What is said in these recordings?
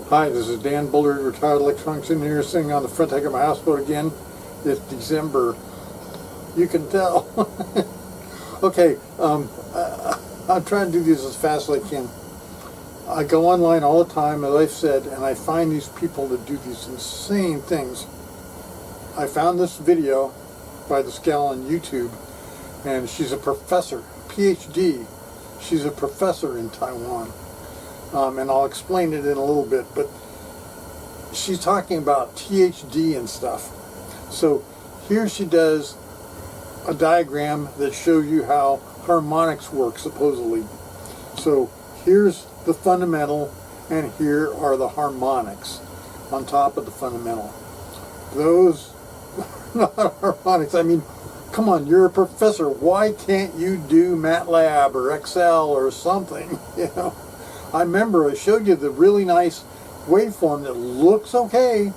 Hi, this is Dan Bullard, retired electronics engineer, sitting on the front deck of my houseboat again. It's December. You can tell. Okay, I'm trying to do this as fast as I can. I go online all the time, as I've said, and I find these people that do these insane things. I found this video by this gal on YouTube, and she's a professor, PhD. She's a professor in Taiwan. And I'll explain it in a little bit, but she's talking about PhD and stuff. So here she does a diagram that shows you how harmonics work, supposedly. So here's the fundamental, and here are the harmonics on top of the fundamental. Those are not harmonics. I mean, come on, you're a professor. Why can't you do MATLAB or Excel or something? You know, I remember I showed you the really nice waveform that looks okay,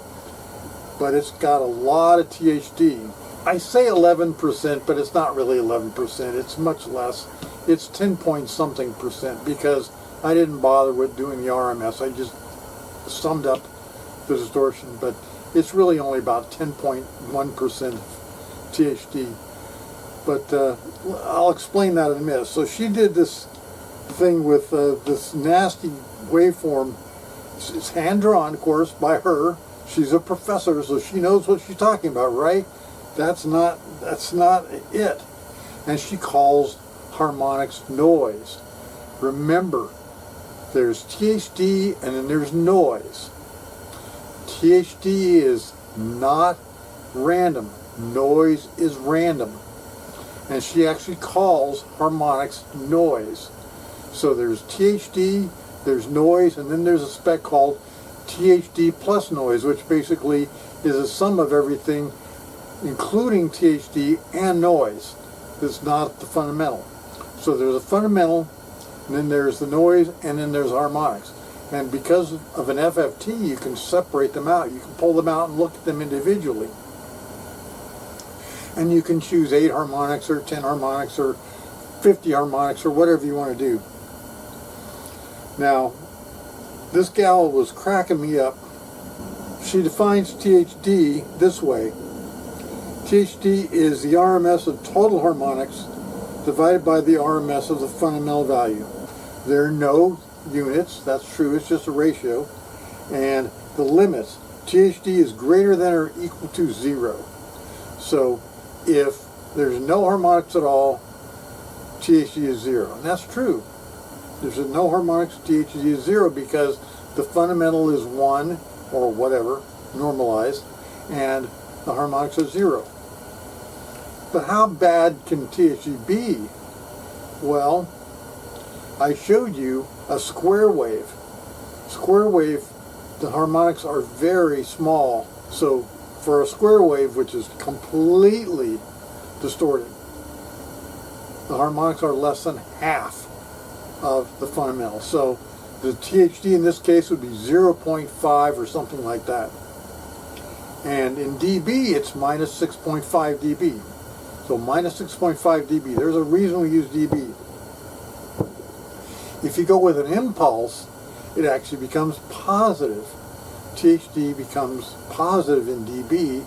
but it's got a lot of THD. I say 11%, but it's not really 11%. It's much less. It's 10 point something percent, because I didn't bother with doing the RMS. I just summed up the distortion, but it's really only about 10.1% THD. But I'll explain that in a minute. So she did this thing with this nasty waveform. It's hand-drawn, of course, by her. She's a professor, so she knows what she's talking about, right? That's not it. And she calls harmonics noise. Remember, there's THD and then there's noise. THD is not random. Noise is random. And she actually calls harmonics noise. So there's THD, there's noise, and then there's a spec called THD plus noise, which basically is a sum of everything, including THD and noise. That's not the fundamental. So there's a fundamental, and then there's the noise, and then there's harmonics. And because of an FFT, you can separate them out. You can pull them out and look at them individually. And you can choose 8 harmonics or 10 harmonics or 50 harmonics or whatever you want to do. Now, this gal was cracking me up. She defines THD this way. THD is the RMS of total harmonics divided by the RMS of the fundamental value. There are no units, that's true, it's just a ratio. And the limits, THD is greater than or equal to 0. So if there's no harmonics at all, THD is 0. And that's true. There's no harmonics, THD is 0, because the fundamental is 1 or whatever, normalized, and the harmonics are 0. But how bad can THD be? Well, I showed you a square wave. Square wave, the harmonics are very small. So for a square wave, which is completely distorted, the harmonics are less than half of the fundamental. So the THD in this case would be 0.5 or something like that. And in dB, it's minus 6.5 dB. So minus 6.5 dB. There's a reason we use dB. If you go with an impulse, it actually becomes positive. THD becomes positive in dB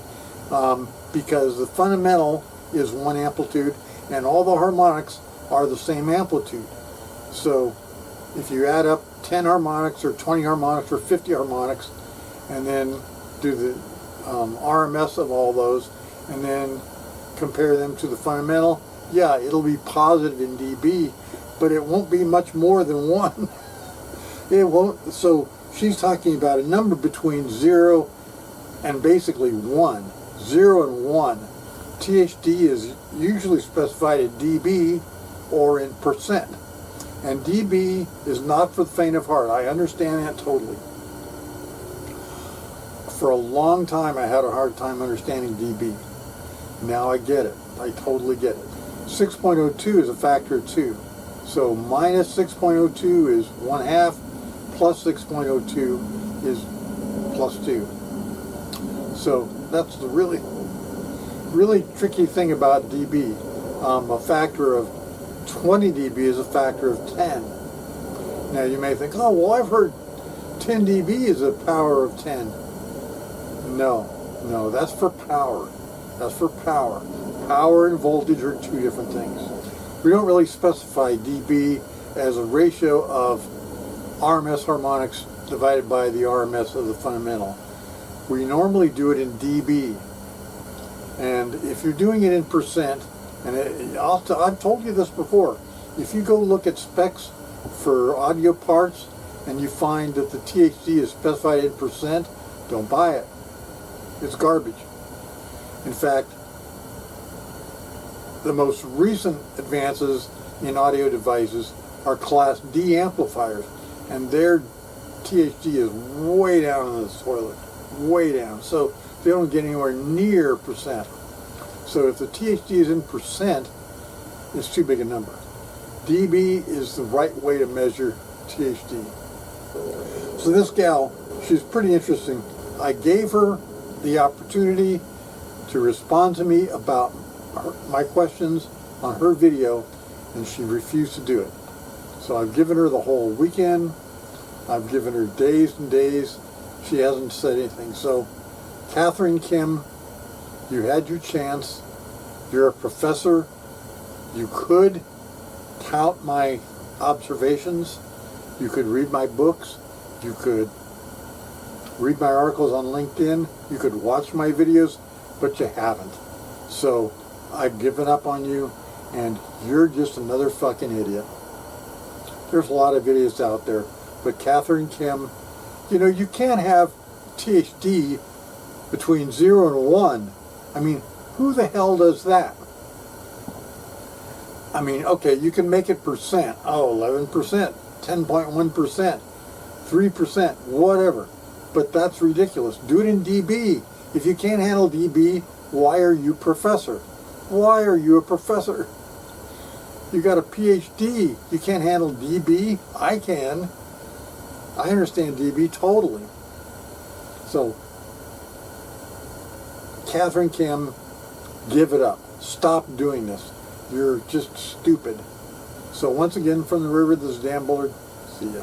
because the fundamental is 1 amplitude and all the harmonics are the same amplitude. So if you add up 10 harmonics or 20 harmonics or 50 harmonics and then do the RMS of all those and then compare them to the fundamental, yeah, it'll be positive in dB, but it won't be much more than 1. It won't. So she's talking about a number between 0 and basically 1. 0 and 1. THD is usually specified in dB or in percent. And dB is not for the faint of heart. I understand that totally. For a long time I had a hard time understanding dB. Now I get it. I totally get it. 6.02 is a factor of 2. So minus 6.02 is 1/2, plus 6.02 is plus 2. So that's the really tricky thing about dB. A factor of 20 dB is a factor of 10. Now you may think, oh, well, I've heard 10 dB is a power of 10. No, that's for power. That's for power. Power and voltage are two different things. We don't really specify dB as a ratio of RMS harmonics divided by the RMS of the fundamental. We normally do it in dB. And if you're doing it in percent, and I've told you this before, if you go look at specs for audio parts and you find that the THD is specified in percent, don't buy it. It's garbage. In fact, the most recent advances in audio devices are Class D amplifiers, and their THD is way down in the toilet, way down. So they don't get anywhere near percent. So if the THD is in percent, it's too big a number. dB is the right way to measure THD. So this gal, she's pretty interesting. I gave her the opportunity to respond to me about my questions on her video, and she refused to do it. So I've given her the whole weekend. I've given her days and days. She hasn't said anything. So, Catherine Kim, you had your chance. You're a professor. You could tout my observations. You could read my books. You could read my articles on LinkedIn. You could watch my videos, but you haven't. So I've given up on you, and you're just another fucking idiot. There's a lot of idiots out there, but Catherine Kim, you know, you can't have THD between 0 and 1. I mean, who the hell does that? I mean, okay, you can make it percent. Oh, 11%, 10.1%, 3%, whatever. But that's ridiculous. Do it in dB. If you can't handle dB, why are you professor? Why are you a professor? You got a PhD. You can't handle dB? I can. I understand dB totally. So, Catherine Kim, give it up. Stop doing this. You're just stupid. So once again, from the river, this is Dan Bullard. See ya.